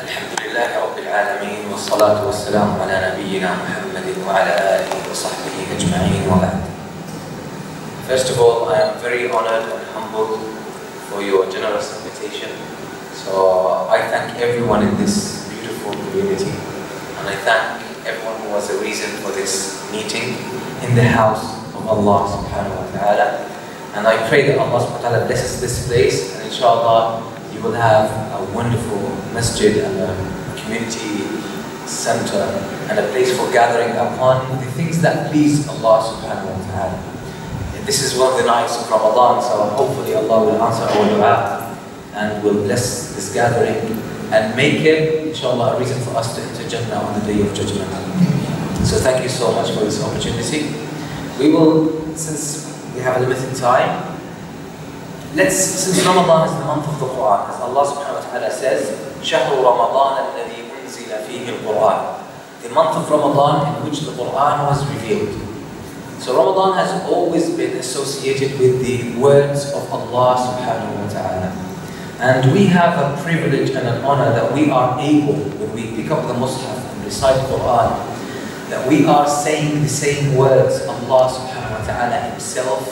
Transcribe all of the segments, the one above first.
الحمد لله رب العالمين والصلاة والسلام على نبينا محمد وعلى آله وصحبه أجمعين وبعد. First of all, I am very honored and humbled for your generous invitation. So I thank everyone in this beautiful community, and I thank everyone who was a reason for this meeting in the house of Allah subhanahu wa ta'ala. And I pray that Allah subhanahu wa ta'ala blesses this place, and inshallah you will have a wonderful masjid and a community center and a place for gathering upon the things that please Allah subhanahu wa ta'ala. This is one of the nights of Ramadan, so hopefully Allah will answer our dua and will bless this gathering and make it, inshallah, a reason for us to enter Jannah on the Day of Judgment. So thank you so much for this opportunity. We will, since we have a limited time, since Ramadan is the month of the Quran, as Allah subhanahu wa ta'ala says, شهر رمضان الذي أنزل فيه القرآن, the month of Ramadan in which the Quran was revealed. So Ramadan has always been associated with the words of Allah subhanahu wa ta'ala. And we have a privilege and an honor that we are able, when we pick up the Mus'haf and recite the Quran, that we are saying the same words Allah subhanahu wa ta'ala himself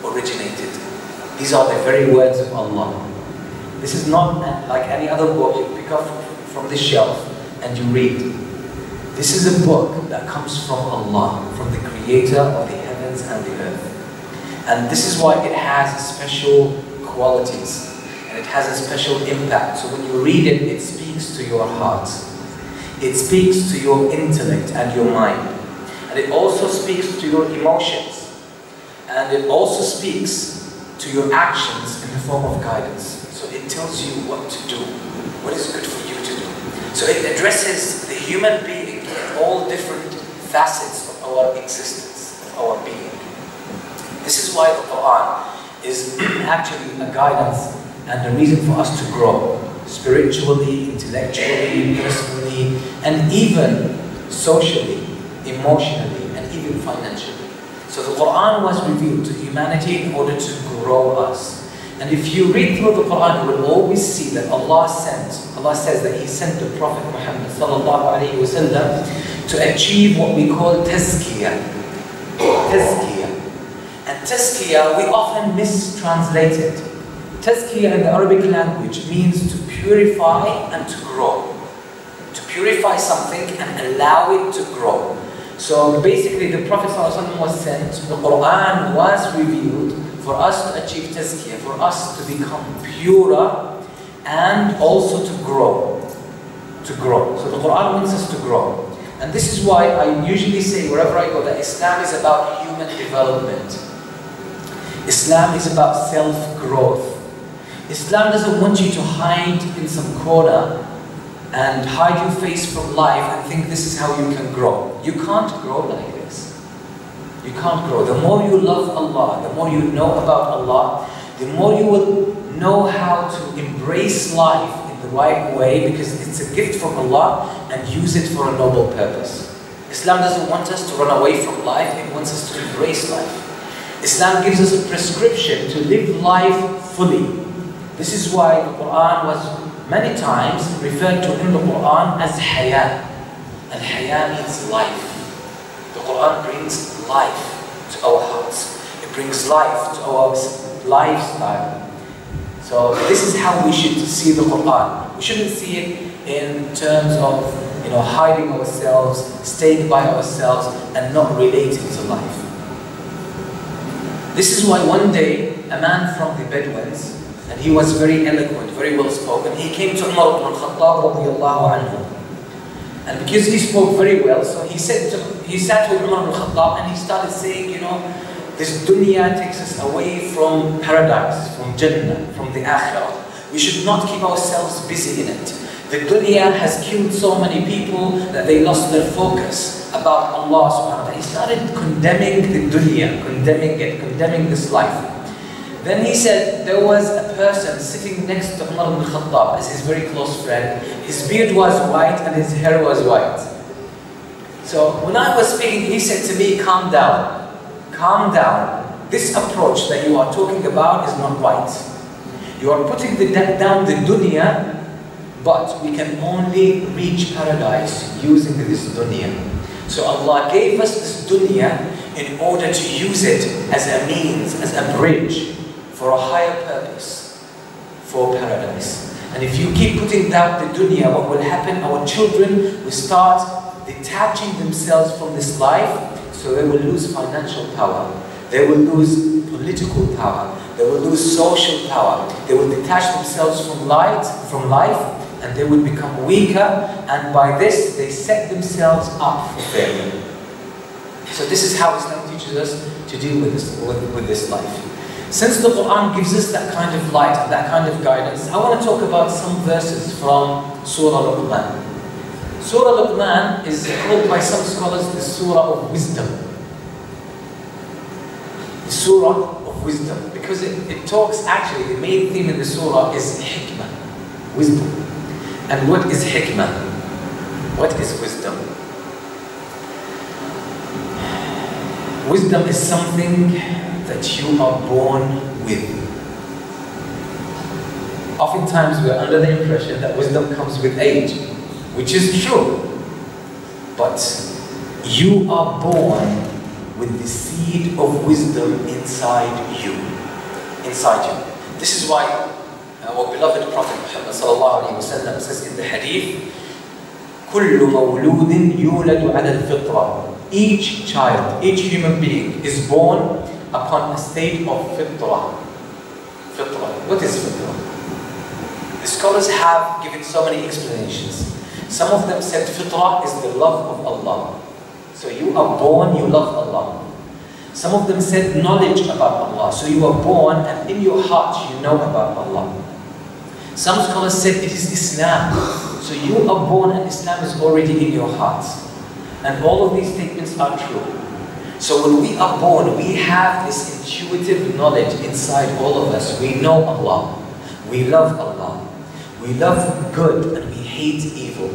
originated. These are the very words of Allah. This is not like any other book you pick up from the shelf and you read. This is a book that comes from Allah, from the Creator of the heavens and the earth. And this is why it has special qualities and it has a special impact. So when you read it, it speaks to your heart. It speaks to your intellect and your mind. And it also speaks to your emotions. And it also speaks to your actions in the form of guidance. So it tells you what to do, what is good for you to do. So it addresses the human being in all different facets of our existence, of our being. This is why the Quran is actually a guidance and a reason for us to grow spiritually, intellectually, personally, and even socially, emotionally, and even financially. So the Quran was revealed to humanity in order to grow us. And if you read through the Quran, you will always see that Allah says that He sent the Prophet Muhammad sallallahu alayhi wa sallam to achieve what we call tazkiyah. Tazkiyah. And tazkiyah, we often mistranslate it. Tazkiyah in the Arabic language means to purify and to grow. To purify something and allow it to grow. So basically the Prophet ﷺ was sent, the Quran was revealed for us to achieve tazkiyah, for us to become purer and also to grow. To grow. So the Quran wants us to grow. And this is why I usually say wherever I go that Islam is about human development. Islam is about self-growth. Islam doesn't want you to hide in some corner and hide your face from life and think this is how you can grow. You can't grow like this. You can't grow. The more you love Allah, the more you know about Allah, the more you will know how to embrace life in the right way, because it's a gift from Allah, and use it for a noble purpose. Islam doesn't want us to run away from life, it wants us to embrace life. Islam gives us a prescription to live life fully. This is why the Quran was many times referred to in the Quran as Haya. And Haya means life. The Quran brings life to our hearts. It brings life to our lifestyle. So this is how we should see the Quran. We shouldn't see it in terms of hiding ourselves, staying by ourselves, and not relating to life. This is why one day a man from the Bedouins, and he was very eloquent, very well spoken, he came to Umar ibn al-Khattab radiyallahu anhu. And because he spoke very well, so he sat with Umar ibn al-Khattab and he started saying, this dunya takes us away from paradise, from Jannah, from the Akhirah. We should not keep ourselves busy in it. The dunya has killed so many people that they lost their focus about Allah subhanahu wa ta'ala. He started condemning the dunya, condemning it, condemning this life. Then he said there was a person sitting next to Umar ibn Khattab as his very close friend. His beard was white and his hair was white. So when I was speaking, he said to me, calm down. Calm down. This approach that you are talking about is not right. You are putting down the dunya But we can only reach paradise using this dunya. So Allah gave us this dunya in order to use it as a means, as a bridge for a higher purpose, for paradise. And if you keep putting down the dunya, what will happen? Our children will start detaching themselves from this life, so they will lose financial power, they will lose political power, they will lose social power, they will detach themselves from life, and they will become weaker, and by this they set themselves up for failure. So this is how Islam teaches us to deal with this life. Since the Quran gives us that kind of light and that kind of guidance, I want to talk about some verses from Surah Luqman. Surah Luqman is called by some scholars the Surah of Wisdom. The Surah of Wisdom, because it talks, actually the main theme in the Surah is hikmah, wisdom. And what is hikmah? What is wisdom? Wisdom is something that you are born with. Oftentimes we are under the impression that wisdom comes with age, which is true. But you are born with the seed of wisdom inside you. Inside you. This is why our beloved Prophet Muhammad ﷺ says in the hadith, كُلُّ مَوْلُودٍ يُولَدُ عَلَى الْفِطْرَةِ. Each child, each human being is born upon a state of fitrah. Fitrah. What is fitrah? The scholars have given so many explanations. Some of them said fitrah is the love of Allah. So you are born, you love Allah. Some of them said knowledge about Allah. So you are born and in your heart you know about Allah. Some scholars said it is Islam. So you are born and Islam is already in your heart. And all of these statements are true. So when we are born, we have this intuitive knowledge inside all of us. We know Allah. We love Allah. We love good and we hate evil.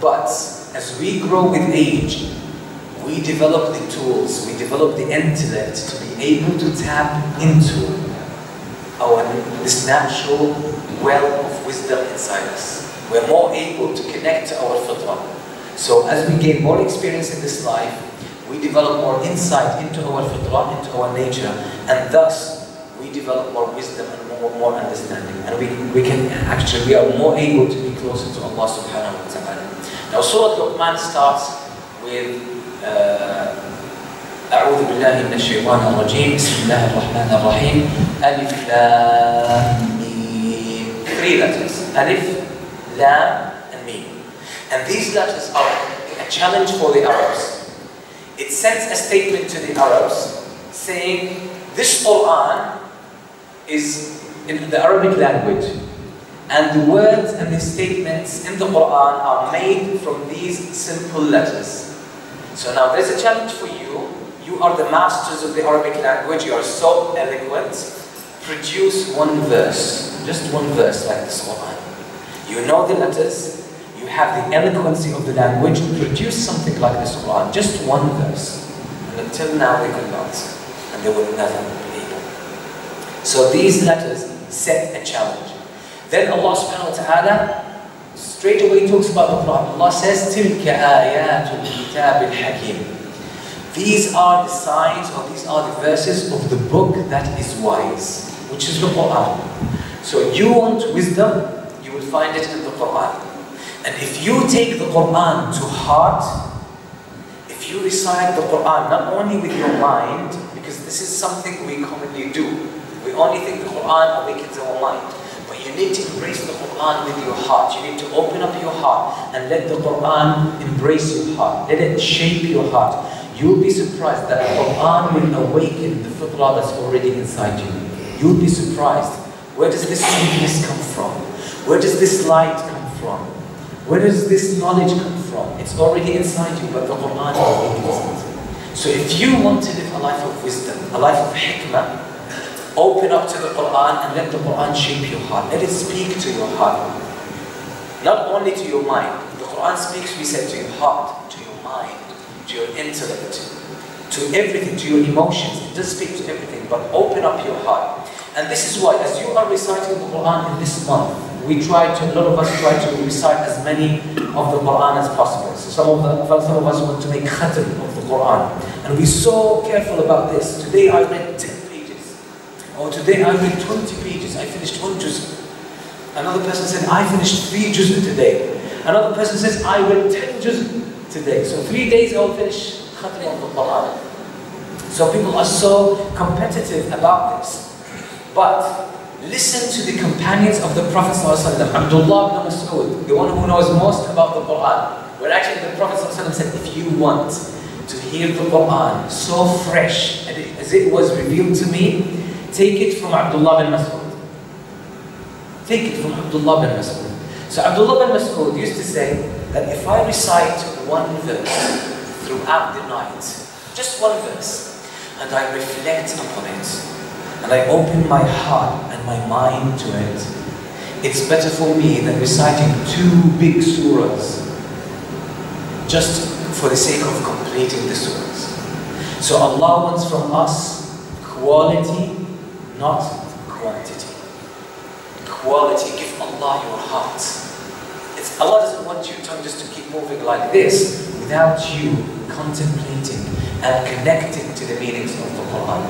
But as we grow with age, we develop the tools, we develop the intellect to be able to tap into this natural well of wisdom inside us. We're more able to connect to our fitrah. So as we gain more experience in this life, we develop more insight into our fitrah, into our nature, and thus we develop more wisdom and more understanding. And we are more able to be closer to Allah subhanahu wa ta'ala. Now Surah Luqman starts with أعوذ بالله من الشيطان الرجيم بسم الله الرحمن الرحيم ألف لام ميم. 3 letters. Alif, Lam, and Mim. And these letters are a challenge for the Arabs. It sends a statement to the Arabs saying this Quran is in the Arabic language, and the words and the statements in the Quran are made from these simple letters. So now there's a challenge for you. You are the masters of the Arabic language. You are so eloquent. Produce one verse, just one verse like this Quran. You know the letters. You have the eloquency of the language. Produce something like this Quran, just one verse. And until now they could not, and they will never be able. So these letters set a challenge. Then Allah subhanahu wa ta'ala straight away talks about the Quran. Allah says, تِلْكَ آيَاتُ الْكِتَابِ الْحَكِيمِ. These are the signs, or these are the verses of the book that is wise, which is the Quran. So you want wisdom, you will find it in the Quran. And if you take the Quran to heart, if you recite the Quran not only with your mind, because this is something we commonly do. We only think the Quran awakens our mind. But you need to embrace the Quran with your heart. You need to open up your heart and let the Quran embrace your heart. Let it shape your heart. You'll be surprised that the Quran will awaken the fitrah that's already inside you. You'll be surprised. Where does this sweetness come from? Where does this light come from? Where does this knowledge come from? It's already inside you, but the Quran awakens it. So if you want to live a life of wisdom, a life of hikmah, open up to the Quran and let the Quran shape your heart. Let it speak to your heart. Not only to your mind. The Quran speaks, we said, to your heart, to your mind, to your intellect, to everything, to your emotions. It does speak to everything, but open up your heart. And this is why, as you are reciting the Quran in this month, a lot of us try to recite as many of the Quran as possible. So some of us want to make khatm of the Quran. And we're so careful about this. Today I read 10 pages. Or today I read 20 pages. I finished 1 juz. Another person said, I finished 3 juz today. Another person says, I read 10 juz today. So 3 days I will finish khatm of the Quran. So people are so competitive about this. But listen to the companions of the Prophet ﷺ. Abdullah ibn Mas'ud, the one who knows most about the Quran. Where actually the Prophet ﷺ said, if you want to hear the Quran so fresh as it was revealed to me, take it from Abdullah bin Mas'ud. Take it from Abdullah bin Mas'ud. So Abdullah bin Mas'ud used to say that if I recite 1 verse throughout the night, just 1 verse, and I reflect upon it, and I open my heart and my mind to it, it's better for me than reciting 2 big surahs just for the sake of completing the surahs. So Allah wants from us quality, not quantity. Quality, give Allah your heart. Allah doesn't want your tongue just to keep moving like this without you contemplating and connecting to the meanings of the Quran.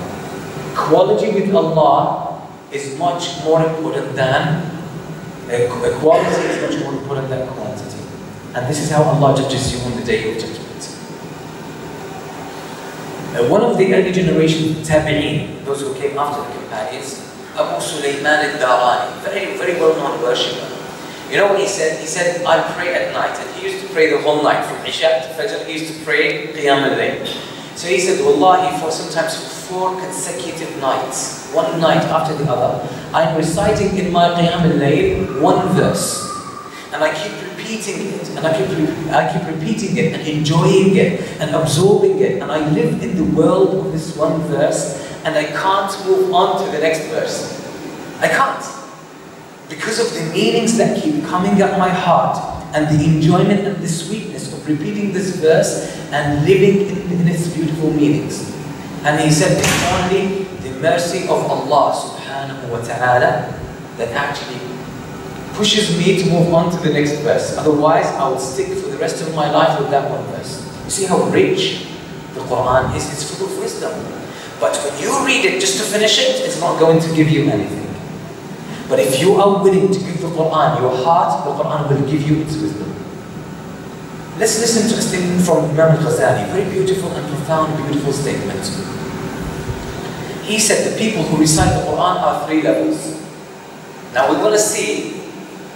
Quality with Allah is much more important than quality is much more important than quantity. And this is how Allah judges you on the Day of Judgment. One of the early generation Tabi'een, those who came after the companions, Abu Sulaiman al-Darani, very well-known worshipper. You know what he said? He said, I pray at night. And he used to pray the whole night, from Isha to Fajr, he used to pray Qiyam al-Layl. So he said, Wallahi, sometimes for 4 consecutive nights, one night after the other, I'm reciting in my Qiyam al-Layl 1 verse. And I keep repeating it, and I keep repeating it, and enjoying it, and absorbing it, and I live in the world of this 1 verse, and I can't move on to the next verse. I can't. Because of the meanings that keep coming at my heart, and the enjoyment and the sweetness of repeating this verse, and living in its beautiful meanings. And he said, it's only the mercy of Allah subhanahu wa ta'ala that actually pushes me to move on to the next verse. Otherwise, I would stick for the rest of my life with that 1 verse. You see how rich the Quran is? It's full of wisdom. But when you read it just to finish it, it's not going to give you anything. But if you are willing to give the Quran your heart, the Quran will give you its wisdom. Let's listen to a statement from Imam al-Ghazali, very beautiful and profound, beautiful statement. He said the people who recite the Quran are 3 levels. Now we're going to see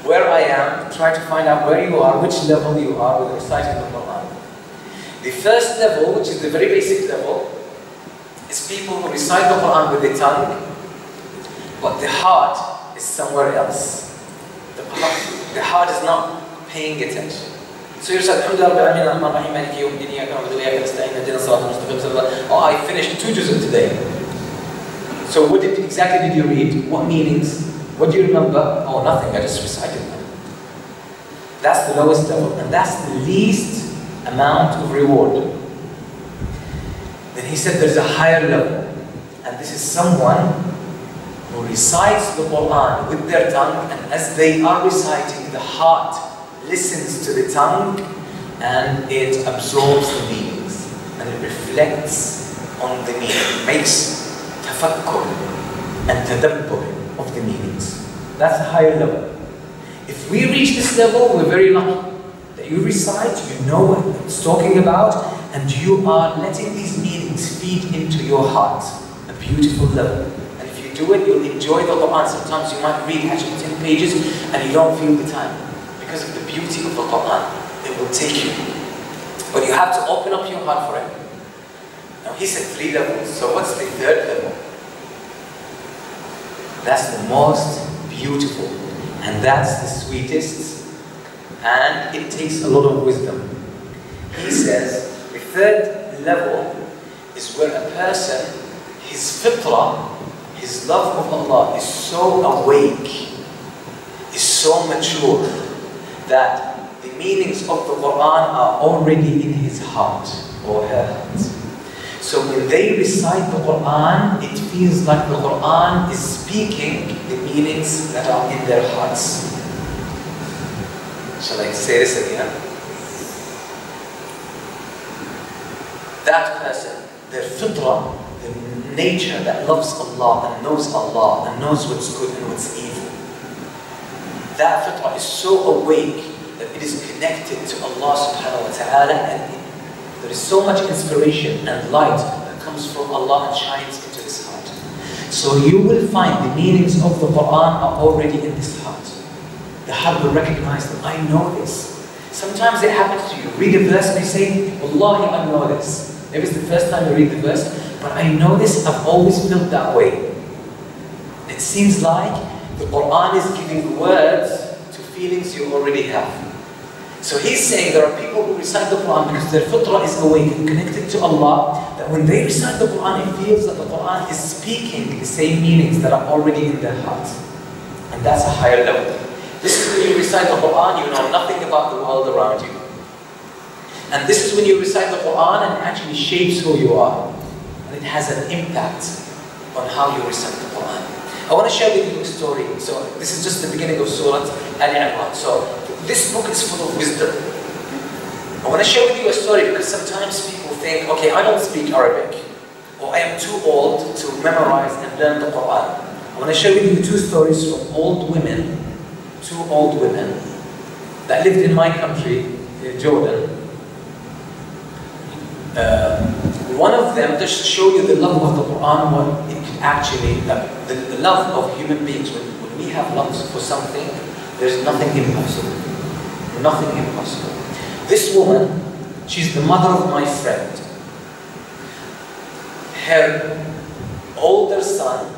where I am, try to find out where you are, which level you are with reciting the Quran. The first level, which is the very basic level, is people who recite the Quran with the tongue, but the heart is somewhere else. The heart is not paying attention. So you recite, oh, I finished 2 juz today. So what exactly did you read? What meanings? What do you remember? Oh, nothing, I just recited them. That's the lowest level, and that's the least amount of reward. Then he said there's a higher level, and this is someone who recites the Quran with their tongue, and as they are reciting, the heart listens to the tongue, and it absorbs the meanings, and it reflects on the meaning, makes tafakkur and tadabbur of the meanings. That's a higher level. If we reach this level, we're very lucky. That you recite, you know what it's talking about, and you are letting these meanings feed into your heart. A beautiful level. And if you do it, you'll enjoy the Quran. Sometimes you might read actually 10 pages and you don't feel the time. Because of the beauty of the Quran, it will take you. But you have to open up your heart for it. Now he said 3 levels, so what's the 3rd level? That's the most beautiful, and that's the sweetest, and it takes a lot of wisdom. He says the 3rd level is where a person, his fitrah, his love of Allah is so awake, is so mature, that the meanings of the Quran are already in his heart or her heart. So when they recite the Quran, it feels like the Quran is speaking the meanings that are in their hearts. Shall I say this again? That person, their fitrah, the nature that loves Allah and knows what's good and what's evil. That fitrah is so awake that it is connected to Allah subhanahu wa ta'ala, and there is so much inspiration and light that comes from Allah and shines into this heart. So you will find the meanings of the Quran are already in this heart. The heart will recognize that I know this. Sometimes it happens to you. Read a verse and you say, Wallahi, I know this. Maybe it's the first time you read the verse, but I know this, I've always felt that way. It seems like the Quran is giving words to feelings you already have. So he's saying there are people who recite the Quran because their fitrah is awake and connected to Allah, that when they recite the Quran, it feels that the Quran is speaking the same meanings that are already in their heart. And that's a higher level. This is when you recite the Quran, you know nothing about the world around you. And this is when you recite the Quran and it actually shapes who you are. And it has an impact on how you recite the Quran. I want to share with you a story. So this is just the beginning of Surah Al-Imran. So this book is full of wisdom. I want to share with you a story because sometimes people think, okay, I don't speak Arabic, or I am too old to memorize and learn the Quran. I want to share with you two stories from two old women that lived in my country, Jordan. One of them, just to show you the love of the Quran, what it could actually, the love of human beings. When we have love for something, there's nothing impossible. Nothing impossible. This woman, she's the mother of my friend. Her older son,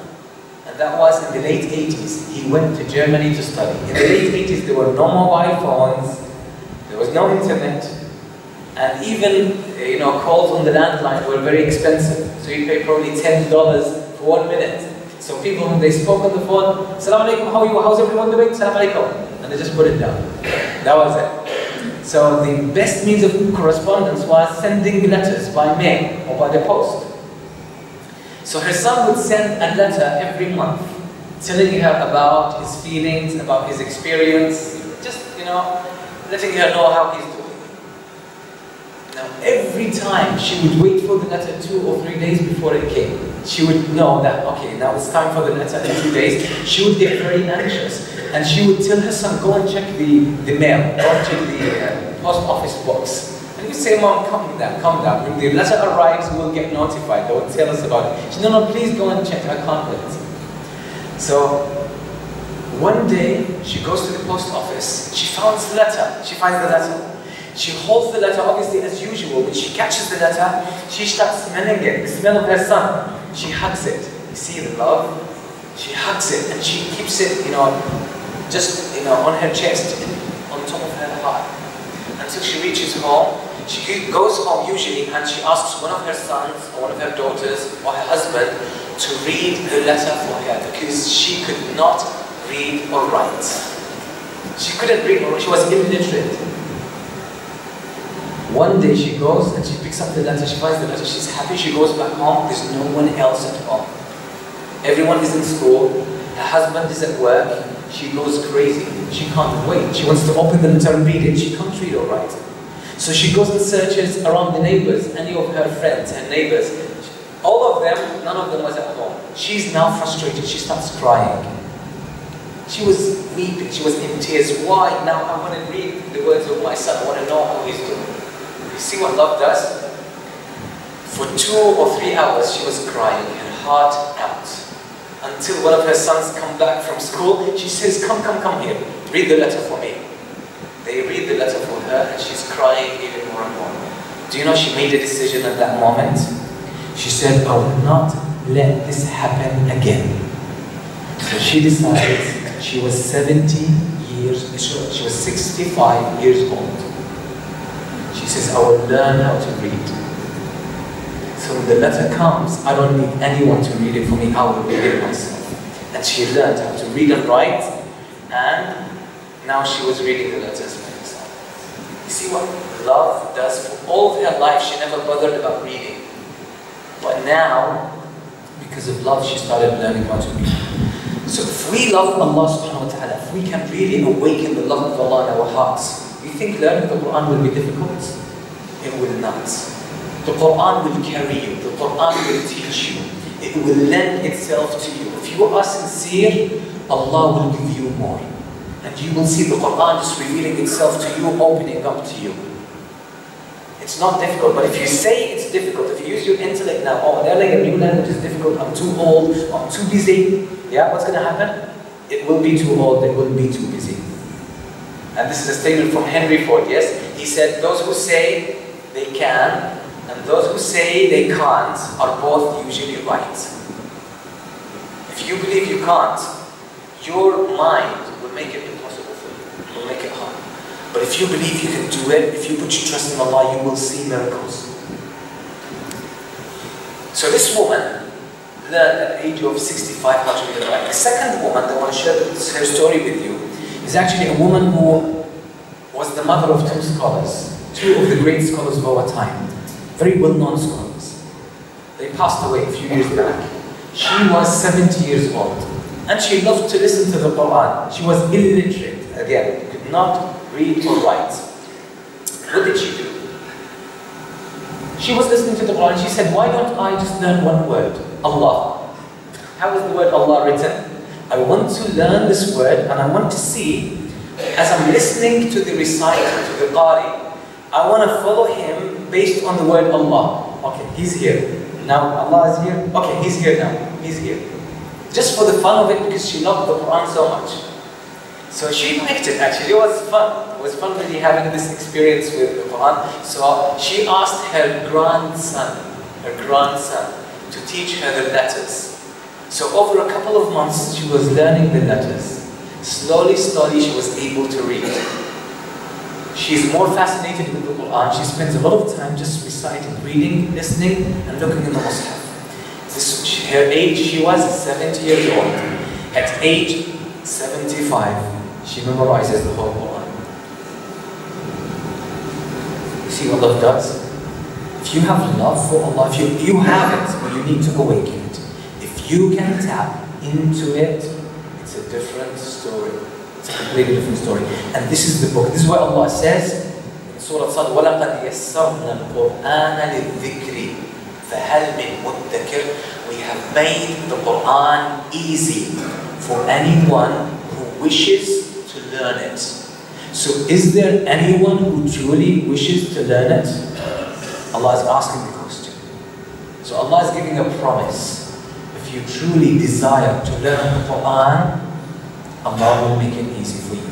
and that was in the late 80s, he went to Germany to study. In the late 80s, there were no mobile phones, there was no internet, and even calls on the landline were very expensive. So you pay probably $10 for 1 minute. So people, when they spoke on the phone, "Assalamu alaikum, how are you? How's everyone doing? Assalamu alaikum," and they just put it down. That was it. So the best means of correspondence was sending letters by mail or by the post. So her son would send a letter every month, telling her about his feelings, about his experience, just letting her know how he's doing. Now, every time she would wait for the letter 2 or 3 days before it came. She would know that, okay, now it's time for the letter in 2 days. She would get very anxious. And she would tell her son, go and check the mail, go and check the post office box. And you say, Mom, calm down, calm down. When the letter arrives, we'll get notified. They will tell us about it. She said, no, please go and check. I can't wait. So, one day, she goes to the post office. She finds the letter. She holds the letter, obviously, as usual. When she catches the letter, she starts smelling it, the smell of her son. She hugs it. You see the love? She hugs it, and she keeps it, just, on her chest, on top of her heart. Until she reaches home. She goes home usually, and she asks one of her sons, or one of her daughters, or her husband, to read the letter for her, because she could not read or write. She couldn't read or write. She was illiterate. One day she goes and she picks up the letter, she finds the letter, she's happy, she goes back home, there's no one else at home. Everyone is in school, her husband is at work, she goes crazy, she can't wait, she wants to open the letter and read it, she can't read or write. So she goes and searches around the neighbors, any of her friends, her neighbors. All of them, none of them was at home. She's now frustrated, she starts crying. She was weeping, she was in tears. Why? Now I want to read the words of my son, I want to know how he's doing. You see what love does? For 2 or 3 hours she was crying, her heart out. Until one of her sons come back from school, she says, come here, read the letter for me. They read the letter for her and she's crying even more and more. Do you know she made a decision at that moment? She said, I will not let this happen again. So she decided, she was 65 years old. She says, I will learn how to read. So when the letter comes, I don't need anyone to read it for me, I will read it myself. And she learned how to read and write, and now she was reading the letters by herself. You see what love does? For all of her life, she never bothered about reading. But now, because of love, she started learning how to read. So if we love Allah subhanahu wa ta'ala, if we can really awaken the love of Allah in our hearts, you think learning the Quran will be difficult? It will not. The Quran will carry you. The Quran will teach you. It will lend itself to you. If you are sincere, Allah will give you more. And you will see the Quran just revealing itself to you, opening up to you. It's not difficult, but if you say it's difficult, if you use your intellect now, oh, learning a new language is difficult, I'm too old, I'm too busy, yeah, what's going to happen? It will be too old, it will be too busy. And this is a statement from Henry Ford, yes? He said, those who say they can, and those who say they can't, are both usually right. If you believe you can't, your mind will make it impossible for you, will make it hard. But if you believe you can do it, if you put your trust in Allah, you will see miracles. So this woman learned at the age of 65 how to read and write. The second woman that I want to share her story with you is actually a woman who was the mother of two scholars, two of the great scholars of our time, very well-known scholars. They passed away a few years back. She was 70 years old, and she loved to listen to the Quran. She was illiterate, again, could not read or write. What did she do? She was listening to the Quran. She said, why don't I just learn one word? Allah. How is the word Allah written? I want to learn this word, and I want to see, as I'm listening to the reciter, to the Qari, I want to follow him based on the word Allah. Okay, he's here. Now Allah is here. Okay, he's here now. He's here. Just for the fun of it, because she loved the Quran so much. So she liked it actually. It was fun. It was fun really having this experience with the Quran. So she asked her grandson to teach her the letters. So over a couple of months, she was learning the letters. Slowly, she was able to read. She's more fascinated with the Quran. She spends a lot of time just reciting, reading, listening, and looking in the Mus'haf. Her age, she was 70 years old. At age 75, she memorizes the whole Quran. You see what love does? If you have love for Allah, if you have it, but you need to awaken it. If you can tap into it, it's a different story. It's a completely different story. And this is the book. This is what Allah says in Surah Sad, وَلَقَدْ يَسَّرْنَا الْقُرْآنَ لِلذِّكْرِ فَهَلْ مِن مُدَّكِرٍ. We have made the Quran easy for anyone who wishes to learn it. So is there anyone who truly wishes to learn it? Allah is asking the question. So Allah is giving a promise. If you truly desire to learn the Quran, Allah will make it easy for you.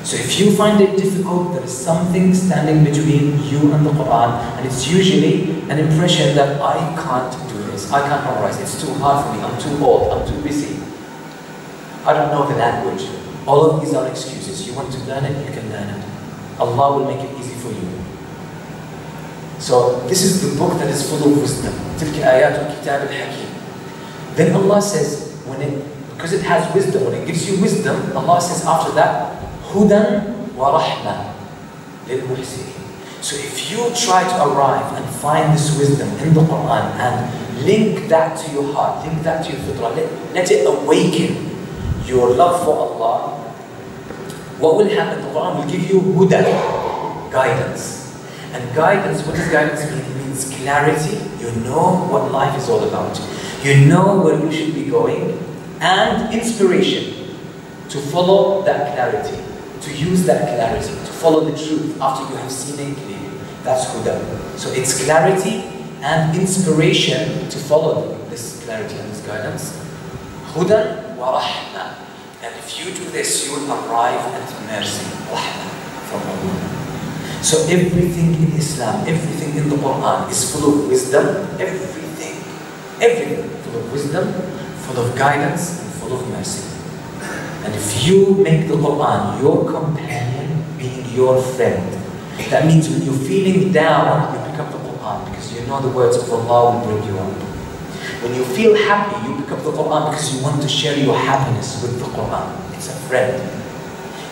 So if you find it difficult, there is something standing between you and the Quran, and it's usually an impression that I can't do this, I can't memorize, it's too hard for me, I'm too old, I'm too busy, I don't know the language. All of these are excuses. You want to learn it, you can learn it. Allah will make it easy for you. So this is the book that is full of wisdom. تِلْكَ آيَاتُ الْكِتَابِ الْحَكِيمِ. Then Allah says, because it has wisdom, when it gives you wisdom, Allah says after that, هُدًى وَرَحْمَةً لِلْمُحْسِنِينَ. So if you try to arrive and find this wisdom in the Quran and link that to your heart, link that to your fitrah, let it awaken your love for Allah, what will happen? The Quran will give you huda, guidance. And guidance, what does guidance mean? It means clarity. You know what life is all about. You know where you should be going. And inspiration to follow that clarity, to use that clarity, to follow the truth after you have seen it clearly. That's huda. So it's clarity and inspiration to follow this clarity and this guidance. Huda wa rahma. And if you do this, you will arrive at mercy, rahma, from Allah. So everything in Islam, everything in the Quran is full of wisdom. Everything full of wisdom, full of guidance, and full of mercy. And if you make the Quran your companion, meaning your friend, that means when you're feeling down, you pick up the Quran because you know the words of Allah will bring you up. When you feel happy, you pick up the Quran because you want to share your happiness with the Quran. It's a friend.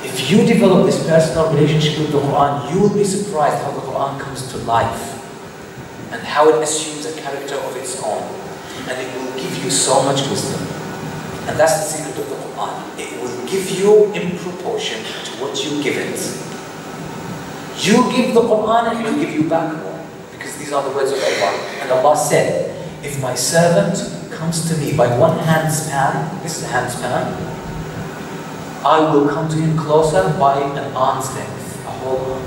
If you develop this personal relationship with the Quran, you will be surprised how the Quran comes to life and how it assumes a character of its own. And it will give you so much wisdom. And that's the secret of the Quran. Quran, it will give you in proportion to what you give it. You give the Quran and it will give you back more. Because these are the words of Allah. And Allah said, if my servant comes to me by one handspan, this is a handspan, I will come to him closer by an arm's length, a whole arm.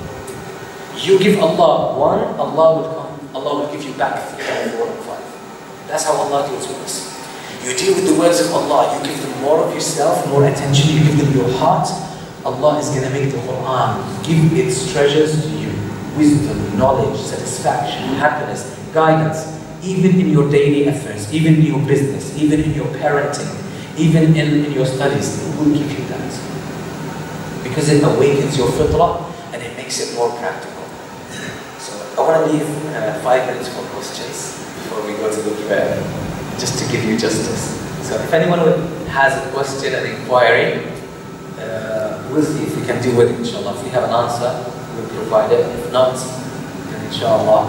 You give Allah one, Allah will give you back 3 and 4 and 5. That's how Allah deals with us. You deal with the words of Allah, you give them more of yourself, more attention, you give them your heart. Allah is going to make the Quran give its treasures to you. Wisdom, knowledge, satisfaction, happiness, guidance, even in your daily affairs, even in your business, even in your parenting, even in your studies. It will give you that. Because it awakens your fitrah and it makes it more practical. So I want to leave 5 minutes for questions before we go to the prayer, just to give you justice. So if anyone has a question, an inquiry, we'll see if we can deal with it, inshallah. If we have an answer, we'll provide it. If not, then inshallah,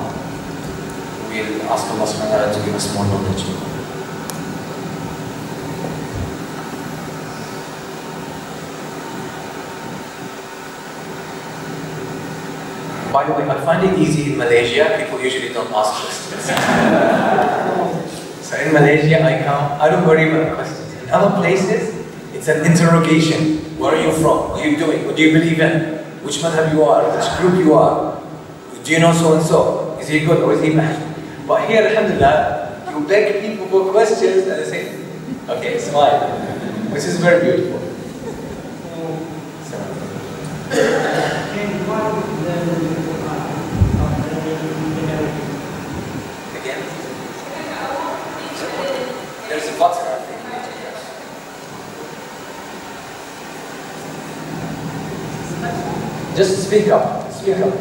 we'll ask Allah subhanahu wa ta'ala to give us more knowledge. By the way, I find it easy in Malaysia. People usually don't ask questions. So in Malaysia, I don't worry about questions. In other places, it's an interrogation. Where are you from? What are you doing? What do you believe in? Which madhab you are? Which group you are? Do you know so and so? Is he good or is he bad? But here, alhamdulillah, you beg people for questions and they say, okay, smile. Which is very beautiful. Again? There's a button, I think. Just speak up. Speak up.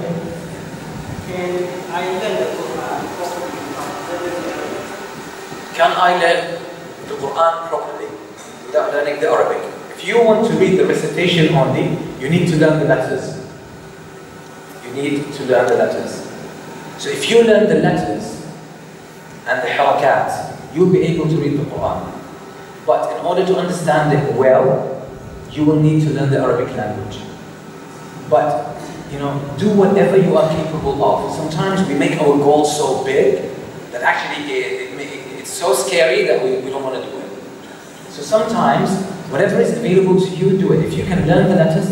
Can I learn the Quran properly without learning the Arabic? If you want to read the recitation only, you need to learn the letters. You need to learn the letters. So if you learn the letters and the harakat, you'll be able to read the Quran. But in order to understand it well, you will need to learn the Arabic language. But, do whatever you are capable of. Sometimes we make our goals so big that actually it's so scary that we don't want to do it. So sometimes, whatever is available to you, do it. If you can learn the letters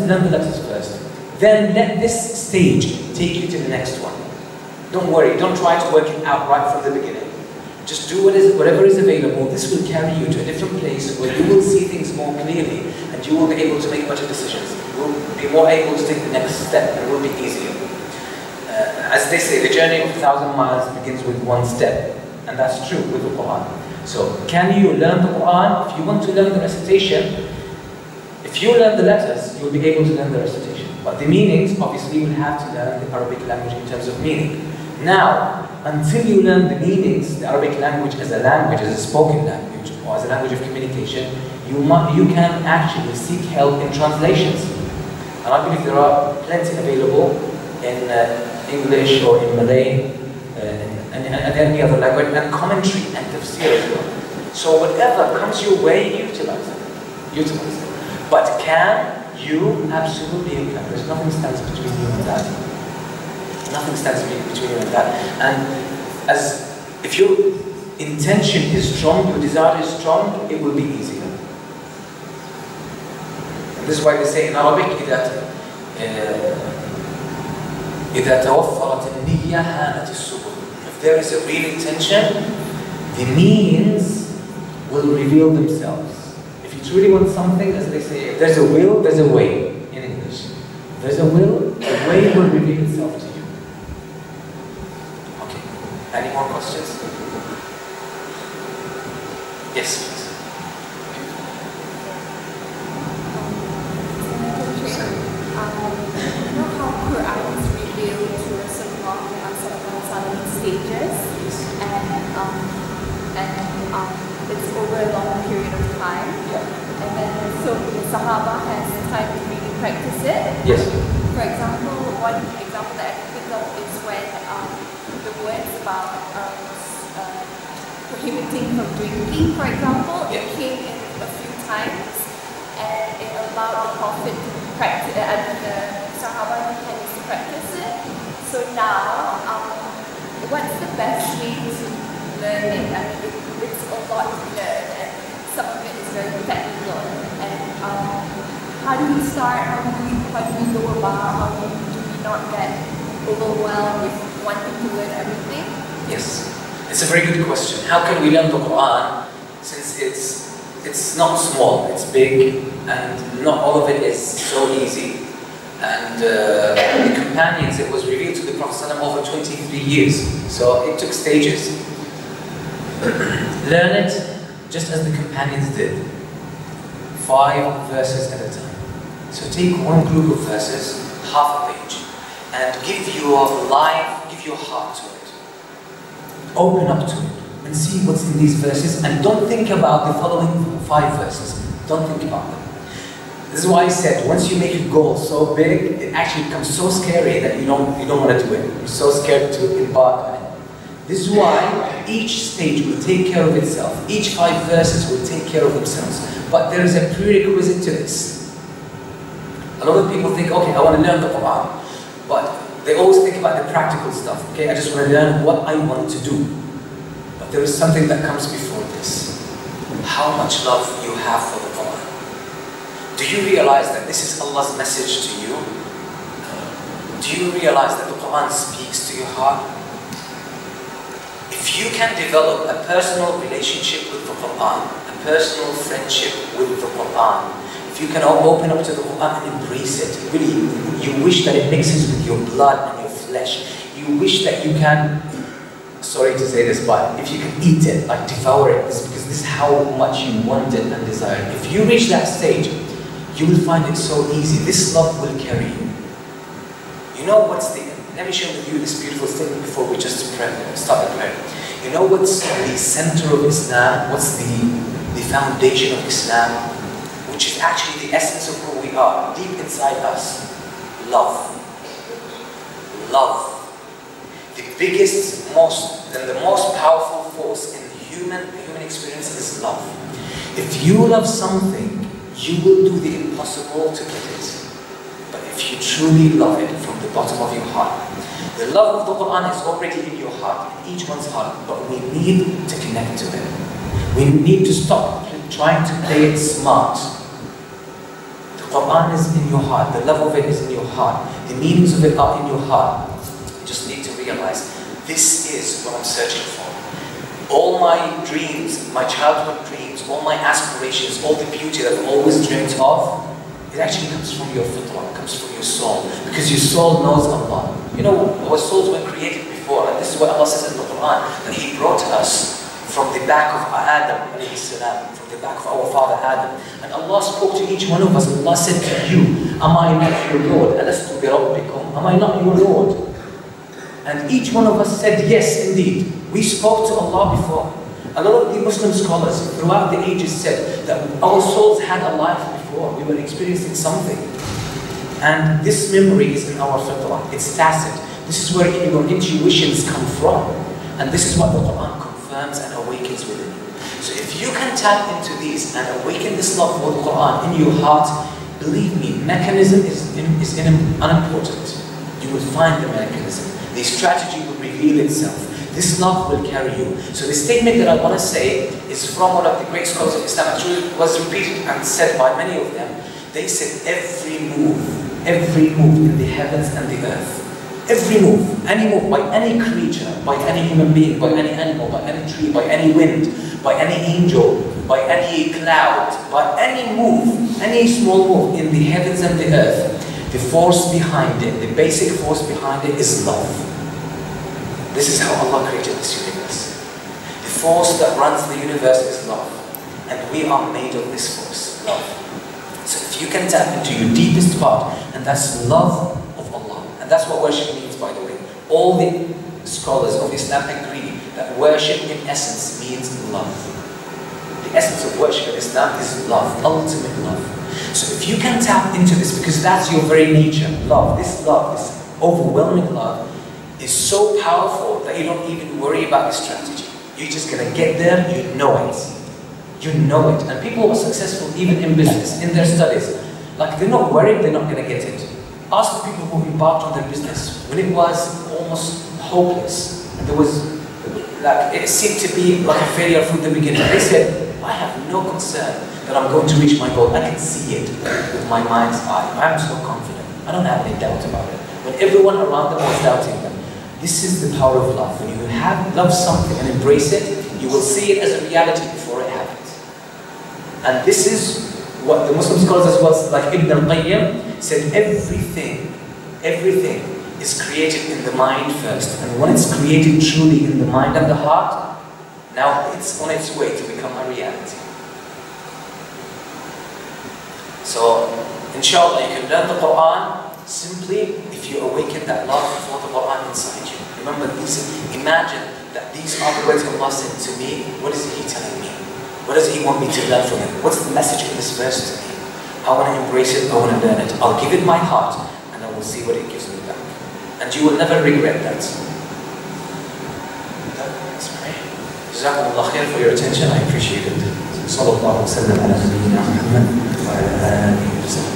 first. Then let this stage take you to the next one. Don't worry, don't try to work it out right from the beginning. Just do whatever is available. This will carry you to a different place where you will see things more clearly and you will be able to make better decisions. You will be more able to take the next step and it will be easier. As they say, the journey of 1,000 miles begins with one step. And that's true with the Quran. So, can you learn the Quran? If you want to learn the recitation, if you learn the letters, you'll be able to learn the recitation. But the meanings, obviously, you will have to learn the Arabic language in terms of meaning. Now, until you learn the meanings, the Arabic language as a spoken language, or as a language of communication, you can actually seek help in translations. And I believe there are plenty available in English or in Malay, and any other language, and commentary and tafsir as well. So whatever comes your way, utilize it. But can you? Absolutely you can. There's nothing stands between you and that. Nothing stands between you and that. And if your intention is strong, your desire is strong, it will be easier. And this is why they say in Arabic, إذا توفرت النية هانت السبل. If there is a real intention, the means will reveal themselves. If you truly want something, as they say, if there's a will, there's a way in English. If there's a will, the way will reveal itself to you. Okay. Any more questions? Yes, please. Stages, and it's over a long period of time, and then so the Sahaba has time to really practice it. Yes. For example, one example that I can think of is when the words about prohibiting from drinking, for example, it came in a few times, and it allowed the Prophet to practice, the Sahaba to practice it. So now, what's the best way to learn it? I mean, it's a lot to learn, and some of it is very technical. And how do we start? How do we go about? How do we not get overwhelmed with wanting to learn everything? Yes, it's a very good question. How can we learn the Quran since it's not small, it's big, and not all of it is so easy. And the companions, it was revealed to the Prophet ﷺ over 23 years, so it took stages. Learn it just as the companions did, 5 verses at a time. So take one group of verses, half a page, and give your life, give your heart to it. Open up to it and see what's in these verses, and don't think about the following 5 verses. Don't think about them. This is why I said, once you make a goal so big, it actually becomes so scary that you don't want to do it. You're so scared to embark on it. This is why each stage will take care of itself. Each 5 verses will take care of themselves. But there is a prerequisite to this. A lot of people think, okay, I want to learn the Quran. But they always think about the practical stuff. Okay, I just want to learn what I want to do. But there is something that comes before this. How much love you have for the Quran. Do you realize that this is Allah's message to you? Do you realize that the Quran speaks to your heart? If you can develop a personal relationship with the Quran, a personal friendship with the Quran, if you can open up to the Quran and embrace it, really, you wish that it mixes with your blood and your flesh. You wish that you can, sorry to say this, but if you can eat it, like devour it, because this is how much you want it and desire it. If you reach that stage, you will find it so easy. This love will carry you. You know what's the, let me share with you this beautiful statement before we just start the prayer. You know what's the center of Islam? What's the foundation of Islam? Which is actually the essence of who we are, deep inside us. Love. Love. The biggest, the most powerful force in the human experience is love. If you love something, you will do the impossible to get it. But if you truly love it from the bottom of your heart, the love of the Quran is already in your heart, in each one's heart, but we need to connect to it. We need to stop trying to play it smart. The Quran is in your heart, the love of it is in your heart, the meanings of it are in your heart. You just need to realize, this is what I'm searching for. All my dreams, my childhood dreams, all my aspirations, all the beauty that I've always dreamt of, it actually comes from your fitrah, it comes from your soul. Because your soul knows Allah. You know, our souls were created before, and this is what Allah says in the Quran, that He brought us from the back of Adam, from the back of our father Adam. And Allah spoke to each one of us, and Allah said to you, am I not your Lord? Alastu bi rabbikum? Am I not your Lord? And each one of us said, yes, indeed. We spoke to Allah before. A lot of the Muslim scholars throughout the ages said that our souls had a life before. We were experiencing something. And this memory is in our fitrah. It's tacit. This is where your intuitions come from. And this is what the Quran confirms and awakens within you. So if you can tap into these and awaken this love for the Quran in your heart, believe me, mechanism is unimportant. You will find the mechanism. The strategy will reveal itself. This love will carry you. So the statement that I want to say is from one of the great scholars of Islam. Actually, it was repeated and said by many of them. They said every move in the heavens and the earth, every move, any move by any creature, by any human being, by any animal, by any tree, by any wind, by any angel, by any cloud, by any move, any small move in the heavens and the earth, the force behind it, the basic force behind it is love. This is how Allah created this universe. The force that runs the universe is love. And we are made of this force, love. So if you can tap into your deepest part, and that's love of Allah. And that's what worship means, by the way. All the scholars of Islam agree that worship in essence means love. The essence of worship in Islam is love, ultimate love. So if you can tap into this, because that's your very nature, love, this overwhelming love, is so powerful that you don't even worry about the strategy. You're just going to get there, you know it. You know it. And people who are successful even in business, in their studies, like they're not worried they're not going to get it. Ask the people who embarked on their business when it was almost hopeless. And there was, like, it seemed to be like a failure from the beginning. They said, I have no concern that I'm going to reach my goal. I can see it with my mind's eye. I'm so confident. I don't have any doubt about it. When everyone around them was doubting them. This is the power of love. When you love something and embrace it, you will see it as a reality before it happens. And this is what the Muslim scholars as well, like Ibn al-Qayyim, said everything is created in the mind first. And when it's created truly in the mind and the heart, now it's on its way to become a reality. So, inshallah, you can learn the Quran simply if you awaken that love for the Quran inside you. Remember, imagine that these are the words Allah said to me. What is He telling me? What does He want me to learn from Him? What's the message of this verse to me? I want to embrace it, I want to learn it. I'll give it my heart, and I will see what it gives me back. And you will never regret that. That's right. Jazakumullah khair for your attention, I appreciate it. Sallallahu alaihi wa sallam ala nabiyyina Muhammad wa ala alihi wa sallam.